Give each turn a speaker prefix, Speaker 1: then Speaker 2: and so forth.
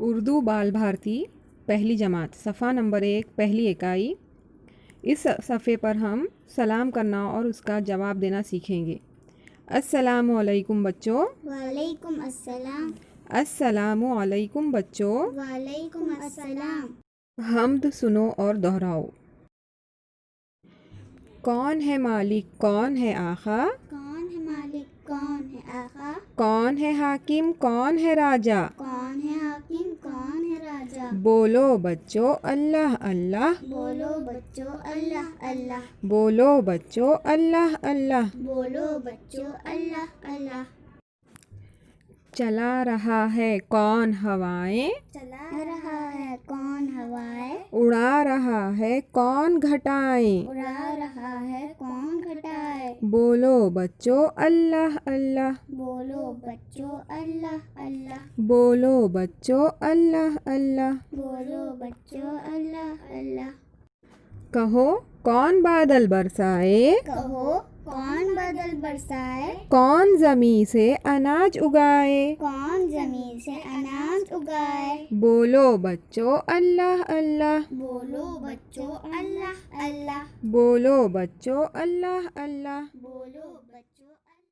Speaker 1: اردو بال بھارتی پہلی جماعت صفحہ نمبر 1 پہلی اکائی۔ اس صفحے پر ہم سلام کرنا اور اس کا جواب دینا سیکھیں گے۔ السلام علیکم بچوں۔
Speaker 2: وعلیکم السلام۔
Speaker 1: السلام علیکم بچوں۔
Speaker 2: وعلیکم السلام۔
Speaker 1: حمد سنو اور دہراؤ۔ کون ہے مالک کون ہے آقا؟
Speaker 2: کون ہے مالک کون ہے آقا؟
Speaker 1: کون ہے حاکم کون ہے راجا؟
Speaker 2: کون ہے حاکم کون ہے راجا؟
Speaker 1: بولو بچوں اللہ اللہ۔
Speaker 2: بولو بچوں اللہ اللہ۔
Speaker 1: بولو بچوں اللہ اللہ۔
Speaker 2: بولو بچوں اللہ اللہ۔
Speaker 1: چلا رہا ہے کون ہوائیں؟
Speaker 2: چلا رہا ہے کون ہوائیں؟
Speaker 1: اڑا رہا ہے کون گھٹائیں؟
Speaker 2: اڑا رہا ہے کون گھٹائیں؟
Speaker 1: بولو بچوں اللہ اللہ۔
Speaker 2: بولو بچوں اللہ اللہ۔
Speaker 1: بولو بچوں اللہ اللہ۔
Speaker 2: بولو بچوں اللہ اللہ۔
Speaker 1: کہو کون بادل برسائے؟
Speaker 2: کہو کون بادل برسائے؟
Speaker 1: کون زمیں سے اناج اگائے؟
Speaker 2: کون زمین سے اناج اگائے؟
Speaker 1: بولو بچوں اللہ اللہ۔
Speaker 2: بولو بچوں اللہ اللہ۔
Speaker 1: بولو بچوں اللہ اللہ۔
Speaker 2: بولو بچوں